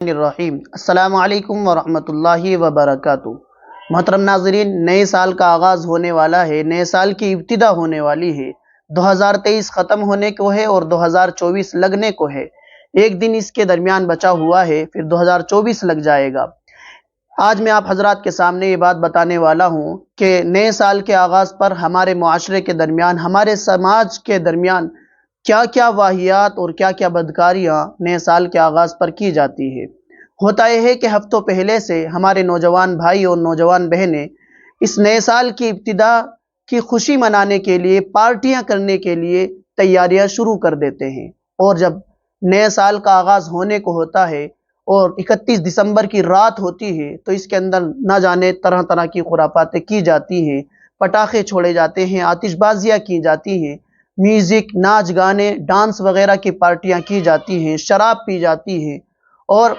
الرحیم السلام علیکم ورحمۃ اللہ وبرکاتہ۔ محترم ناظرین، نئے سال کا آغاز ہونے والا ہے، نئے سال کی ابتدا ہونے والی ہے۔ 2023 ختم ہونے کو ہے اور 2024 لگنے کو ہے۔ ایک دن اس کے درمیان بچا ہوا ہے، پھر 2024 لگ جائے گا۔ آج میں آپ حضرات کے سامنے یہ بات بتانے والا ہوں کہ نئے سال کے آغاز پر ہمارے معاشرے کے درمیان، ہمارے سماج کے درمیان کیا کیا واہیات اور کیا کیا بدکاریاں نئے سال کے آغاز پر کی جاتی ہے۔ ہوتا یہ ہے کہ ہفتوں پہلے سے ہمارے نوجوان بھائی اور نوجوان بہنیں اس نئے سال کی ابتدا کی خوشی منانے کے لیے، پارٹیاں کرنے کے لیے تیاریاں شروع کر دیتے ہیں۔ اور جب نئے سال کا آغاز ہونے کو ہوتا ہے اور 31 دسمبر کی رات ہوتی ہے تو اس کے اندر نہ جانے طرح طرح کی خرافاتیں کی جاتی ہیں، پٹاخے چھوڑے جاتے ہیں، آتش بازیاں کی جاتی ہیں، میوزک، ناچ گانے، ڈانس وغیرہ کی پارٹیاں کی جاتی ہیں، شراب پی جاتی ہے اور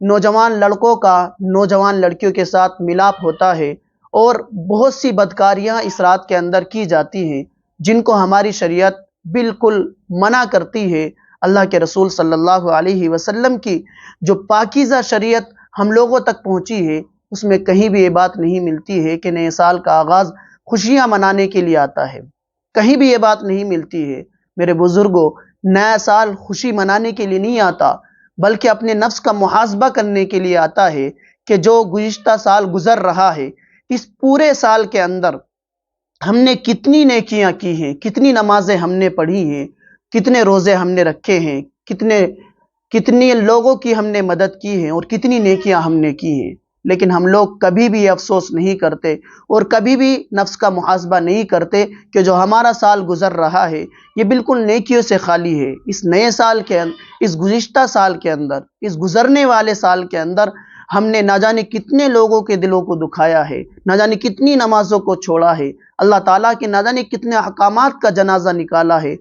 نوجوان لڑکوں کا نوجوان لڑکیوں کے ساتھ ملاپ ہوتا ہے اور بہت سی بدکاریاں اس رات کے اندر کی جاتی ہیں جن کو ہماری شریعت بالکل منع کرتی ہے۔ اللہ کے رسول صلی اللہ علیہ وسلم کی جو پاکیزہ شریعت ہم لوگوں تک پہنچی ہے اس میں کہیں بھی یہ بات نہیں ملتی ہے کہ نئے سال کا آغاز خوشیاں منانے کے لیے آتا ہے، کہیں بھی یہ بات نہیں ملتی ہے۔ میرے بزرگوں، نیا سال خوشی منانے کے لیے نہیں آتا بلکہ اپنے نفس کا محاسبہ کرنے کے لیے آتا ہے کہ جو گزشتہ سال گزر رہا ہے، اس پورے سال کے اندر ہم نے کتنی نیکیاں کی ہیں، کتنی نمازیں ہم نے پڑھی ہیں، کتنے روزے ہم نے رکھے ہیں، کتنے لوگوں کی ہم نے مدد کی ہے اور کتنی نیکیاں ہم نے کی ہیں۔ لیکن ہم لوگ کبھی بھی افسوس نہیں کرتے اور کبھی بھی نفس کا محاسبہ نہیں کرتے کہ جو ہمارا سال گزر رہا ہے یہ بالکل نیکیوں سے خالی ہے۔ اس نئے سال کے اس گزشتہ سال کے اندر، اس گزرنے والے سال کے اندر ہم نے نہ جانے کتنے لوگوں کے دلوں کو دکھایا ہے، نہ جانے کتنی نمازوں کو چھوڑا ہے، اللہ تعالیٰ کے نہ جانے کتنے احکامات کا جنازہ نکالا ہے،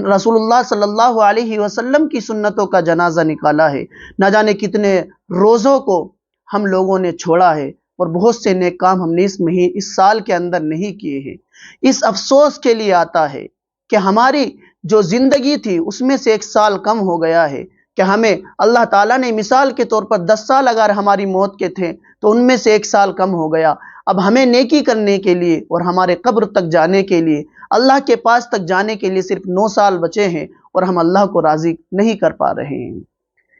رسول اللہ صلی اللہ علیہ وسلم کی سنتوں کا جنازہ نکالا ہے، نہ جانے کتنے روزوں کو ہم لوگوں نے چھوڑا ہے اور بہت سے نیک کام ہم نے اس سال کے اندر نہیں کیے ہیں۔ اس افسوس کے لیے آتا ہے کہ ہماری جو زندگی تھی اس میں سے ایک سال کم ہو گیا ہے، کہ ہمیں اللہ تعالیٰ نے مثال کے طور پر 10 سال اگر ہماری موت کے تھے تو ان میں سے ایک سال کم ہو گیا۔ اب ہمیں نیکی کرنے کے لیے اور ہمارے قبر تک جانے کے لیے، اللہ کے پاس تک جانے کے لیے صرف 9 سال بچے ہیں اور ہم اللہ کو راضی نہیں کر پا رہے ہیں۔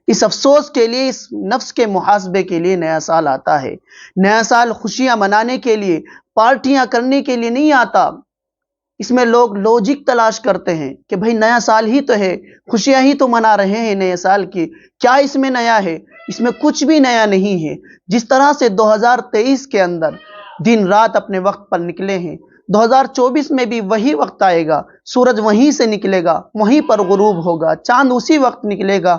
اس افسوس کے لیے، اس نفس کے محاسبے کے لیے نیا سال آتا ہے۔ نیا سال خوشیاں منانے کے لیے، پارٹیاں کرنے کے لیے نہیں آتا۔ اس میں لوگ لوجک تلاش کرتے ہیں کہ بھئی نیا سال ہی تو ہے، خوشیاں ہی تو منا رہے ہیں نئے سال کی، کیا اس میں نیا ہے؟ اس میں کچھ بھی نیا نہیں ہے۔ جس طرح سے 2023 کے اندر دن رات اپنے وقت پر نکلے ہیں، 2024 میں بھی وہی وقت آئے گا، سورج وہیں سے نکلے گا، وہیں پر غروب ہوگا، چاند اسی وقت نکلے گا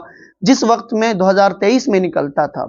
جس وقت میں 2023 میں نکلتا تھا۔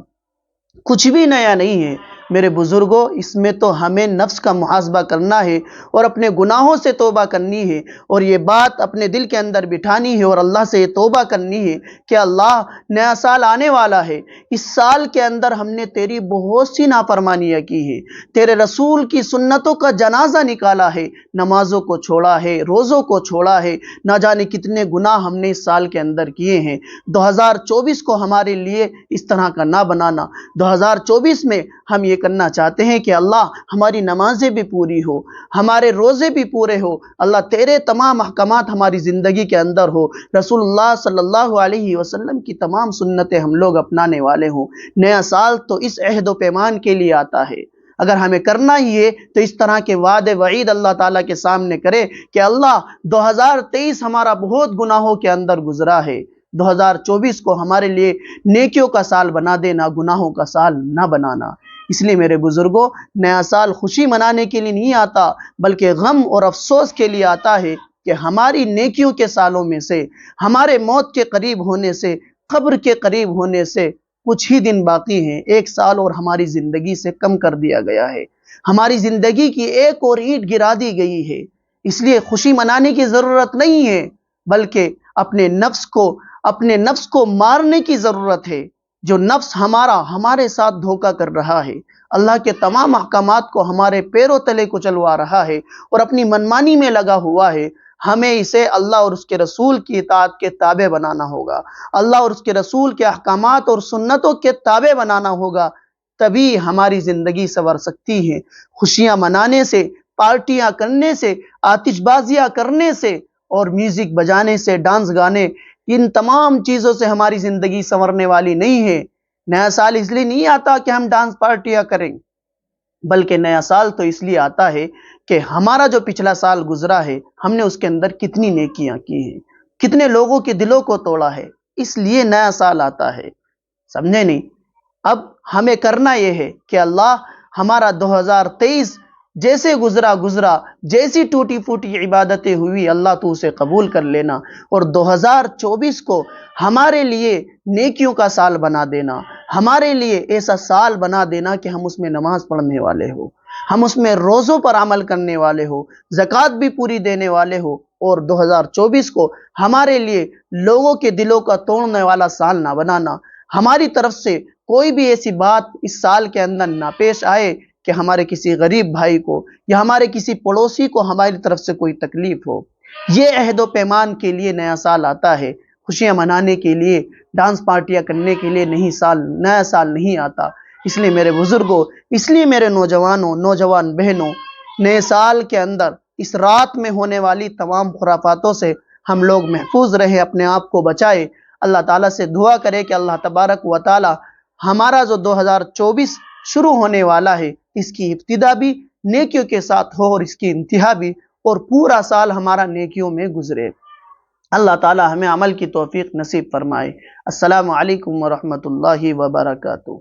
کچھ بھی نیا نہیں ہے میرے بزرگوں۔ اس میں تو ہمیں نفس کا محاسبہ کرنا ہے اور اپنے گناہوں سے توبہ کرنی ہے اور یہ بات اپنے دل کے اندر بٹھانی ہے اور اللہ سے یہ توبہ کرنی ہے کہ اللہ، نیا سال آنے والا ہے، اس سال کے اندر ہم نے تیری بہت سی نافرمانیاں کی ہیں، تیرے رسول کی سنتوں کا جنازہ نکالا ہے، نمازوں کو چھوڑا ہے، روزوں کو چھوڑا ہے، نہ جانے کتنے گناہ ہم نے اس سال کے اندر کیے ہیں۔ 2024 کو ہمارے لیے اس طرح کا نہ بنانا۔ 2024 میں ہم یہ کرنا چاہتے ہیں کہ اللہ، ہماری نمازیں بھی پوری ہو، ہمارے روزے بھی پورے ہو، اللہ تیرے تمام احکامات ہماری زندگی کے اندر ہو، رسول اللہ صلی اللہ علیہ وسلم کی تمام سنتیں ہم لوگ اپنانے والے ہوں۔ نیا سال تو اس عہد و پیمان کے لیے آتا ہے۔ اگر ہمیں کرنا ہی ہے تو اس طرح کے وعدے وعید اللہ تعالیٰ کے سامنے کرے کہ اللہ، 2023 ہمارا بہت گناہوں کے اندر گزرا ہے، 2024 کو ہمارے لیے نیکیوں کا سال بنا دینا، گناہوں کا سال نہ بنانا۔ اس لیے میرے بزرگوں، نیا سال خوشی منانے کے لیے نہیں آتا بلکہ غم اور افسوس کے لیے آتا ہے کہ ہماری نیکیوں کے سالوں میں سے، ہمارے موت کے قریب ہونے سے، قبر کے قریب ہونے سے کچھ ہی دن باقی ہیں، 1 سال اور ہماری زندگی سے کم کر دیا گیا ہے، ہماری زندگی کی ایک اور اینٹ گرا دی گئی ہے۔ اس لیے خوشی منانے کی ضرورت نہیں ہے بلکہ اپنے نفس کو مارنے کی ضرورت ہے۔ جو نفس ہمارے ساتھ دھوکہ کر رہا ہے، اللہ کے تمام احکامات کو ہمارے پیروں تلے کچلوا رہا ہے اور اپنی منمانی میں لگا ہوا ہے، ہمیں اسے اللہ اور اس کے رسول کی اطاعت کے تابع بنانا ہوگا، اللہ اور اس کے رسول کے احکامات اور سنتوں کے تابع بنانا ہوگا، تبھی ہماری زندگی سنور سکتی ہے۔ خوشیاں منانے سے، پارٹیاں کرنے سے، آتش بازیاں کرنے سے اور میوزک بجانے سے، ڈانس گانے، ان تمام چیزوں سے ہماری زندگی سنورنے والی نہیں ہے۔ نیا سال اس لیے نہیں آتا کہ ہم ڈانس پارٹیاں کریں، بلکہ نیا سال تو اس لیے آتا ہے کہ ہمارا جو پچھلا سال گزرا ہے، ہم نے اس کے اندر کتنی نیکیاں کی ہیں، کتنے لوگوں کے دلوں کو توڑا ہے، اس لیے نیا سال آتا ہے۔ سمجھے نہیں؟ اب ہمیں کرنا یہ ہے کہ اللہ ہمارا 2023 جیسے گزرا، جیسی ٹوٹی پھوٹی عبادتیں ہوئی، اللہ تو اسے قبول کر لینا، اور 2024 کو ہمارے لیے نیکیوں کا سال بنا دینا، ہمارے لیے ایسا سال بنا دینا کہ ہم اس میں نماز پڑھنے والے ہو، ہم اس میں روزوں پر عمل کرنے والے ہو، زکوٰۃ بھی پوری دینے والے ہو، اور 2024 کو ہمارے لیے لوگوں کے دلوں کا توڑنے والا سال نہ بنانا۔ ہماری طرف سے کوئی بھی ایسی بات اس سال کے اندر نہ پیش آئے کہ ہمارے کسی غریب بھائی کو یا ہمارے کسی پڑوسی کو ہماری طرف سے کوئی تکلیف ہو۔ یہ عہد و پیمان کے لیے نیا سال آتا ہے، خوشیاں منانے کے لیے، ڈانس پارٹیاں کرنے کے لیے نہیں، نیا سال نہیں آتا۔ اس لیے میرے بزرگوں، اس لیے میرے نوجوانوں، نوجوان بہنوں، نئے سال کے اندر اس رات میں ہونے والی تمام خرافاتوں سے ہم لوگ محفوظ رہے، اپنے آپ کو بچائے۔ اللہ تعالیٰ سے دعا کرے کہ اللہ تبارک و تعالیٰ ہمارا جو 2024 شروع ہونے والا ہے، اس کی ابتدا بھی نیکیوں کے ساتھ ہو اور اس کی انتہا بھی، اور پورا سال ہمارا نیکیوں میں گزرے۔ اللہ تعالیٰ ہمیں عمل کی توفیق نصیب فرمائے۔ السلام علیکم ورحمۃ اللہ وبرکاتہ۔